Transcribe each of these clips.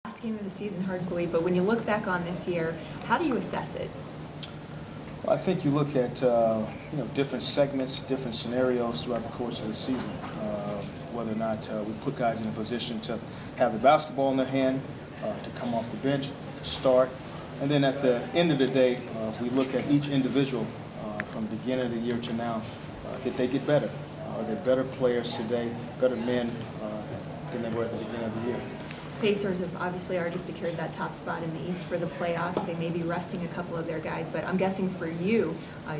Last game of the season, hard to believe, but when you look back on this year, how do you assess it? Well, I think you look at different segments, different scenarios throughout the course of the season. Whether or not we put guys in a position to have the basketball in their hand, to come off the bench, to start, and then at the end of the day, we look at each individual from the beginning of the year to now. Did they get better? Are they better players today, better men than they were at the beginning of the year? Pacers have obviously already secured that top spot in the East for the playoffs. They may be resting a couple of their guys, but I'm guessing for you,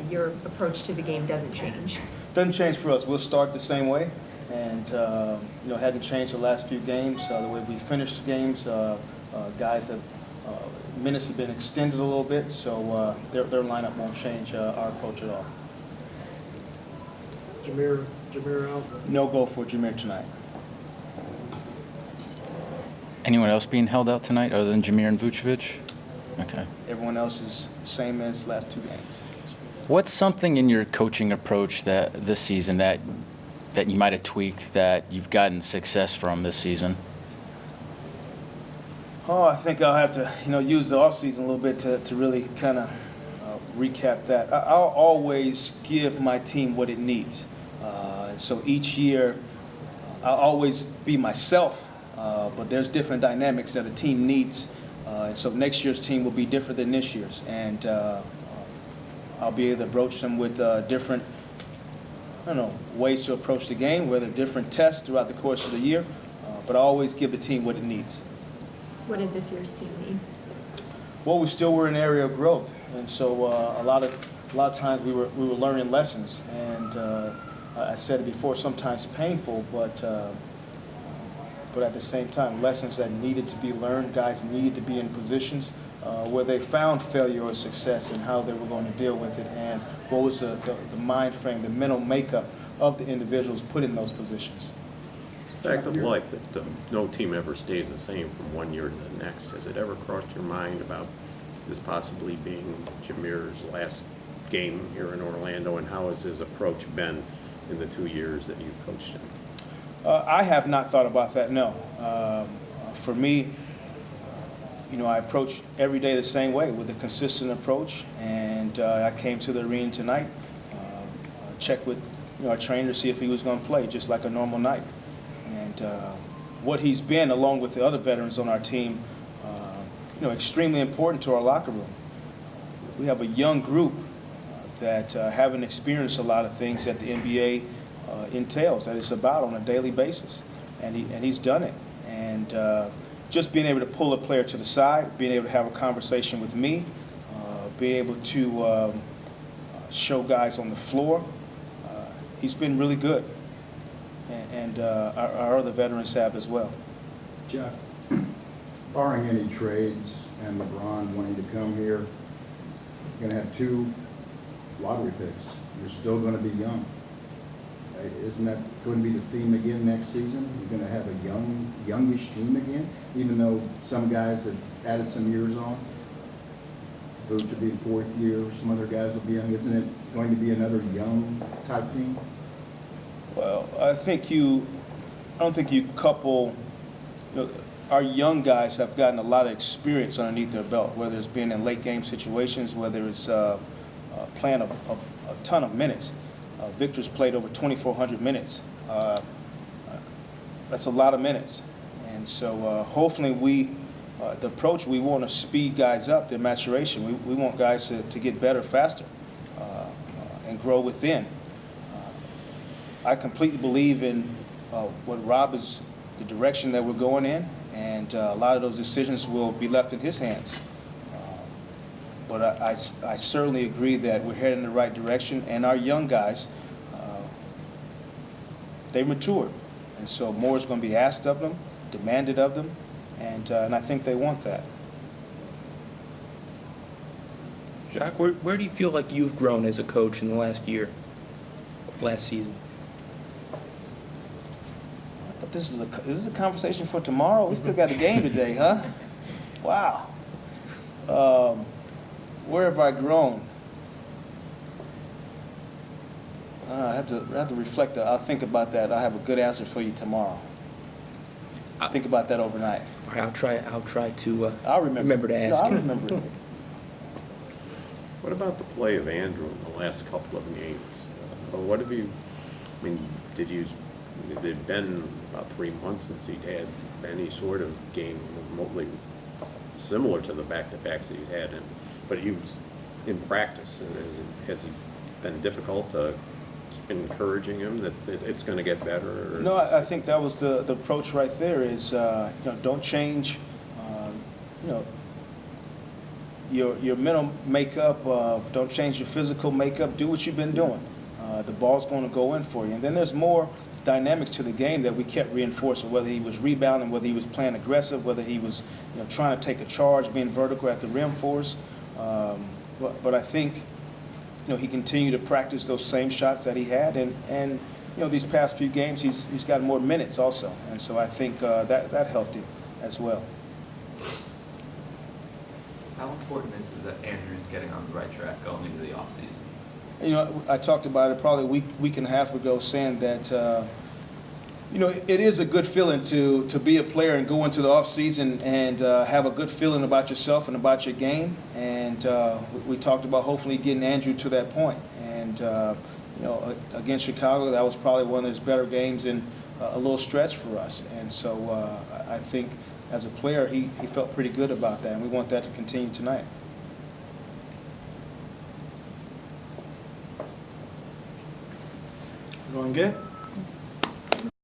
your approach to the game doesn't change. Doesn't change for us. We'll start the same way, and hadn't changed the last few games. The way we finished the games, guys have minutes have been extended a little bit, so their lineup won't change our approach at all. Jameer Alpha. No go for Jameer tonight. Anyone else being held out tonight other than Jameer and Vucevic? Okay. Everyone else is same as last two games. What's something in your coaching approach that this season that you might have tweaked that you've gotten success from this season? Oh, I think I'll have to use the offseason a little bit to really kind of recap that. I'll always give my team what it needs. So each year, I'll always be myself. But there's different dynamics that a team needs. So next year's team will be different than this year's. And I'll be able to approach them with different, ways to approach the game, whether different tests throughout the course of the year. But I always give the team what it needs. What did this year's team need? Well, we still were in an area of growth. And so a lot of times we were learning lessons. And I said it before, sometimes painful, but at the same time, lessons that needed to be learned. Guys needed to be in positions where they found failure or success and how they were going to deal with it, and what was the mind frame, the mental makeup of the individuals put in those positions. It's a fact of life that no team ever stays the same from one year to the next. Has it ever crossed your mind about this possibly being Jameer's last game here in Orlando, and how has his approach been in the 2 years that you've coached him? I have not thought about that, no. For me, I approach every day the same way with a consistent approach, and I came to the arena tonight, checked with our trainer to see if he was going to play, just like a normal night. And what he's been, along with the other veterans on our team, extremely important to our locker room. We have a young group that haven't experienced a lot of things that the NBA entails, that it's about on a daily basis, and he's done it. And just being able to pull a player to the side, being able to have a conversation with me, being able to show guys on the floor, he's been really good, and our other veterans have as well. Jacque, barring any trades and LeBron wanting to come here, you're going to have 2 lottery picks. You're still going to be young. Isn't that going to be the theme again next season? You're going to have a youngish team again, even though some guys have added some years on. Vooch will be in 4th year. Some other guys will be young. Isn't it going to be another young type team? Well, I don't think you couple. Our young guys have gotten a lot of experience underneath their belt, whether it's being in late game situations, whether it's playing a ton of minutes. Victor's played over 2,400 minutes. That's a lot of minutes. And so hopefully the approach, we want to speed guys up, their maturation. We want guys to get better faster and grow within. I completely believe in what Rob is, the direction that we're going in, and a lot of those decisions will be left in his hands. But I certainly agree that we're heading in the right direction, and our young guys, they matured. And so more is going to be asked of them, demanded of them, and I think they want that. Jacque, where do you feel like you've grown as a coach in the last year, last season? I thought is this a conversation for tomorrow? We still got a game today, huh? Wow. Where have I grown? I have to reflect. I'll think about that. I'll have a good answer for you tomorrow. think about that overnight. All right, I'll try to I'll remember. to No, ask. I'll remember it. What about the play of Andrew in the last couple of games? What have you, I mean, it'd been about 3 months since he'd had any sort of game remotely similar to the back-to-backs that he's had, but he was in practice. And has it been difficult to keep encouraging him that it's going to get better? Or No, I think that was the approach right there is, don't change, your mental makeup, don't change your physical makeup, do what you've been doing. The ball's going to go in for you. And then there's more dynamics to the game that we kept reinforcing, whether he was rebounding, whether he was playing aggressive, whether he was trying to take a charge, being vertical at the rim for us. But I think he continued to practice those same shots that he had, and these past few games he's got more minutes also, and so I think that helped him as well. How important is it that Andrew's getting on the right track going into the offseason? I talked about it probably a week and a half ago, saying that it is a good feeling to be a player and go into the off season and have a good feeling about yourself and about your game. And we talked about hopefully getting Andrew to that point. And against Chicago, that was probably one of his better games in a little stretch for us. And so I think as a player, he felt pretty good about that, and we want that to continue tonight. Going good?